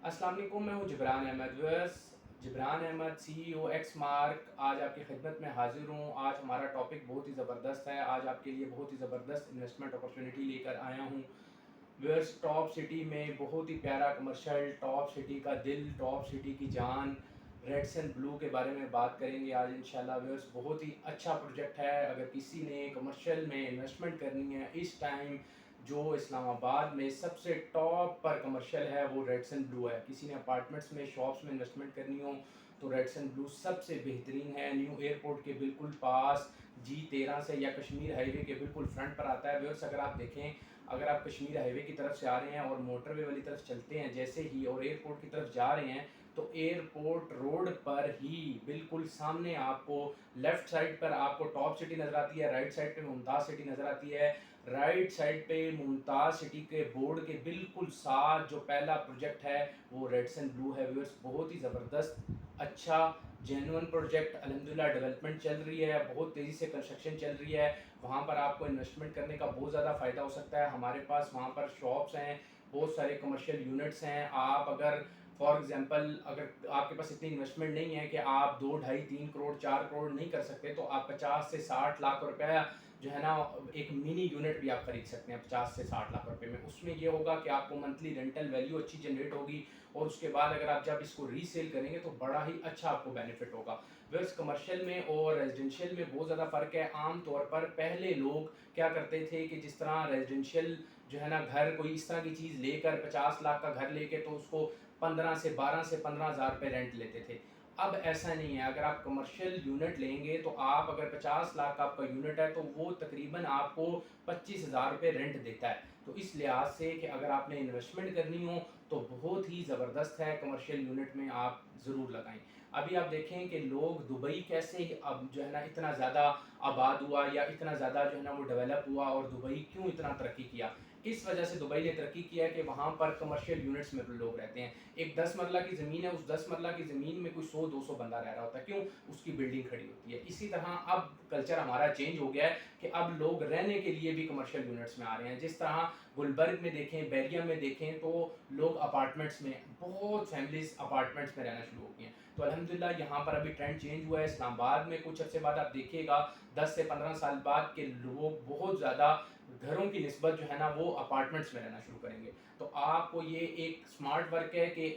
अस्सलाम वालेकुम, मैं हूँ Jibran Ahmad. Jibran Ahmad CEO X mark आज आपकी खिदमत में हाजिर हूँ। आज हमारा टॉपिक बहुत ही ज़बरदस्त है। आज आपके लिए बहुत ही ज़बरदस्त इन्वेस्टमेंट अपॉर्चुनिटी लेकर आया हूँ। व्यूअर्स, टॉप सिटी में बहुत ही प्यारा कमर्शियल, टॉप सिटी का दिल, टॉप सिटी की जान, रेड्स एंड ब्लू के बारे में बात करेंगे आज इंशाल्लाह। व्यूअर्स, बहुत ही अच्छा प्रोजेक्ट है। अगर किसी ने कमर्शियल में इन्वेस्टमेंट करनी है इस टाइम, जो इस्लामाबाद में सबसे टॉप पर कमर्शियल है वो रेड्स एंड ब्लू है। किसी ने अपार्टमेंट्स में, शॉप्स में इन्वेस्टमेंट करनी हो तो रेड्स एंड ब्लू सबसे बेहतरीन है। न्यू एयरपोर्ट के बिल्कुल पास, G13 से या कश्मीर हाईवे के बिल्कुल फ्रंट पर आता है। व्यूअर्स, अगर आप देखें, अगर आप कश्मीर हाईवे की तरफ से आ रहे हैं और मोटरवे वाली तरफ चलते हैं जैसे ही, और एयरपोर्ट की तरफ जा रहे हैं, तो एयरपोर्ट रोड पर ही बिल्कुल सामने आपको लेफ़्ट साइड पर आपको टॉप सिटी नज़र आती है, राइट साइड पे मुमताज़ सिटी नज़र आती है। राइट साइड पे मुमताज़ सिटी के बोर्ड के बिल्कुल साथ जो पहला प्रोजेक्ट है वो रेड्स एंड ब्लू है। व्यूअर्स, बहुत ही ज़बरदस्त, अच्छा, जेन्युइन प्रोजेक्ट अल्हम्दुलिल्लाह डेवलपमेंट चल रही है, बहुत तेज़ी से कंस्ट्रक्शन चल रही है। वहाँ पर आपको इन्वेस्टमेंट करने का बहुत ज़्यादा फ़ायदा हो सकता है। हमारे पास वहाँ पर शॉप्स हैं, बहुत सारे कमर्शियल यूनिट्स हैं। आप अगर फॉर एग्जांपल, अगर आपके पास इतनी इन्वेस्टमेंट नहीं है कि आप 2 ढाई 3 करोड़ 4 करोड़ नहीं कर सकते, तो आप 50 से 60 लाख रुपए जो है ना, एक मिनी यूनिट भी आप खरीद सकते हैं 50 से 60 लाख रुपए में। उसमें ये होगा कि आपको मंथली रेंटल वैल्यू अच्छी जनरेट होगी, और उसके बाद अगर आप जब इसको रीसेल करेंगे तो बड़ा ही अच्छा आपको बेनिफिट होगा। वैसे कमर्शियल में और रेजिडेंशियल में बहुत ज़्यादा फ़र्क है। आम तौर पर पहले लोग क्या करते थे कि जिस तरह रेजिडेंशियल जो है ना, घर कोई इस तरह की चीज़ लेकर 50 लाख का घर लेके तो उसको 15 से 12 से 15,000 रुपये रेंट लेते थे। अब ऐसा नहीं है। अगर आप कमर्शियल यूनिट लेंगे तो आप, अगर 50 लाख का आपका यूनिट है तो वो तकरीबन आपको 25,000 रुपये रेंट देता है। तो इस लिहाज से कि अगर आपने इन्वेस्टमेंट करनी हो तो बहुत ही ज़बरदस्त है, कमर्शियल यूनिट में आप ज़रूर लगाएं। अभी आप देखें कि लोग दुबई कैसे अब जो है ना इतना ज़्यादा आबाद हुआ, या इतना ज़्यादा जो है ना वो डेवलप हुआ, और दुबई क्यों इतना तरक्की किया। इस वजह से दुबई ने तरक्की किया कि वहाँ पर कमर्शियल यूनिट्स में लोग रहते हैं। एक 10 मरला की ज़मीन है, उस 10 मरला की ज़मीन में कोई 100-200 बंदा रह रहा होता है। क्यों? उसकी बिल्डिंग खड़ी होती है। इसी तरह अब कल्चर हमारा चेंज हो गया है कि अब लोग रहने के लिए भी कमर्शियल यूनिट्स में आ रहे हैं। जिस तरह गुलबर्ग में देखें, बैरिया में देखें, तो लोग अपार्टमेंट्स में, बहुत फैमिलीज अपार्टमेंट्स में रहना शुरू हो गई हैं। तो अल्हम्दुलिल्लाह यहाँ पर अभी ट्रेंड चेंज हुआ है। इस्लामाबाद में कुछ अर्से बाद आप देखिएगा 10 से 15 साल बाद के लोग बहुत ज़्यादा घरों की निस्बत जो है ना वो अपार्टमेंट्स में रहना शुरू करेंगे। तो आपको ये एक स्मार्ट वर्क है कि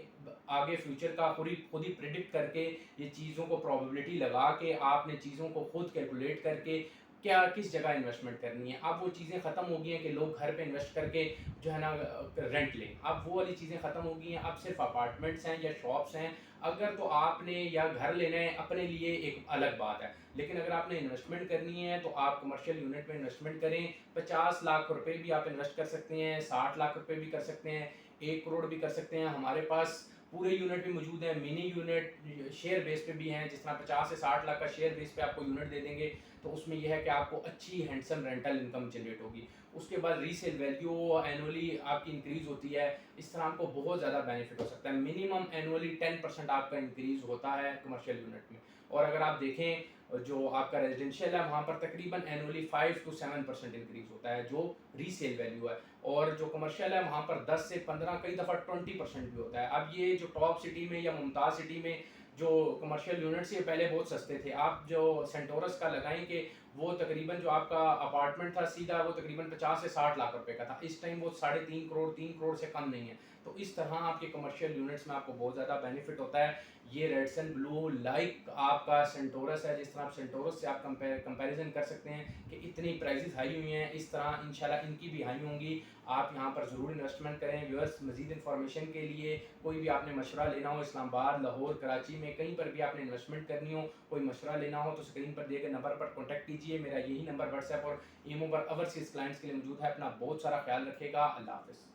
आगे फ्यूचर का खुद ही प्रिडिक्ट करके, ये चीज़ों को प्रोबेबिलिटी लगा के, आपने चीज़ों को खुद कैलकुलेट करके क्या किस जगह इन्वेस्टमेंट करनी है। अब वो चीज़ें ख़त्म हो गई हैं कि लोग घर पे इन्वेस्ट करके जो है ना रेंट लें। अब वो वाली चीज़ें ख़त्म हो गई हैं। अब सिर्फ अपार्टमेंट्स हैं या शॉप्स हैं। अगर तो आपने या घर लेना है अपने लिए, एक अलग बात है, लेकिन अगर आपने इन्वेस्टमेंट करनी है तो आप कमर्शियल यूनिट में इन्वेस्टमेंट करें। 50 लाख रुपए भी आप इन्वेस्ट कर सकते हैं, 60 लाख रुपए भी कर सकते हैं, 1 करोड़ भी कर सकते हैं। हमारे पास पूरे यूनिट भी मौजूद हैं, मिनी यूनिट शेयर बेस पे भी हैं। जिस तरह 50 से 60 लाख का शेयर बेस पे आपको यूनिट दे देंगे तो उसमें यह है कि आपको अच्छी हैंडसम रेंटल इनकम जनरेट होगी। उसके बाद रीसेल वैल्यू एनुअली आपकी इंक्रीज़ होती है। इस तरह आपको बहुत ज़्यादा बेनिफिट हो सकता है। मिनिमम एनुअली 10% आपका इंक्रीज़ होता है कमर्शियल यूनिट में। और अगर आप देखें, जो आपका रेजिडेंशियल है वहाँ पर तकरीबन एनुअली 5 to 7% इंक्रीज़ होता है जो रीसेल वैल्यू है। और जो कमर्शियल है वहाँ पर 10 से 15, कई दफ़ा 20% भी होता है। अब ये जो टॉप सिटी में या मुमताज़ सिटी में जो कमर्शियल यूनिट्स ये पहले बहुत सस्ते थे। आप जो सेंटोरस का लगाएं कि वो तकरीबन जो आपका अपार्टमेंट था सीधा, वो तकरीबन 50 से 60 लाख रुपए का था। इस टाइम वो 3.5 करोड़, 3 करोड़ से कम नहीं है। तो इस तरह आपके कमर्शियल यूनिट्स में आपको बहुत ज़्यादा बेनिफिट होता है। ये रेड्स एंड ब्लू लाइक आपका सेंटोरस है। जिस तरह आप सेंटोरस से आप कंपैरिजन कर सकते हैं कि इतनी प्राइसेस हाई हुई हैं, इस तरह इंशाल्लाह इनकी भी हाई होंगी। आप यहाँ पर ज़रूर इन्वेस्टमेंट करें। व्यूअर्स, मज़ीद इन्फॉर्मेशन के लिए कोई भी आपने मशवरा लेना हो, इस्लामाबाद, लाहौर, कराची में कहीं पर भी आपने इन्वेस्टमेंट करनी हो, कोई मशवरा लेना हो, तो स्क्रीन पर दिए गए नंबर पर कॉन्टैक्ट कीजिए। मेरा यही नंबर व्हाट्सएप और ईमो पर ओवरसीज़ क्लाइंट्स के लिए मौजूद है। अपना बहुत सारा ख्याल रखिएगा। अल्लाह हाफ़िज़।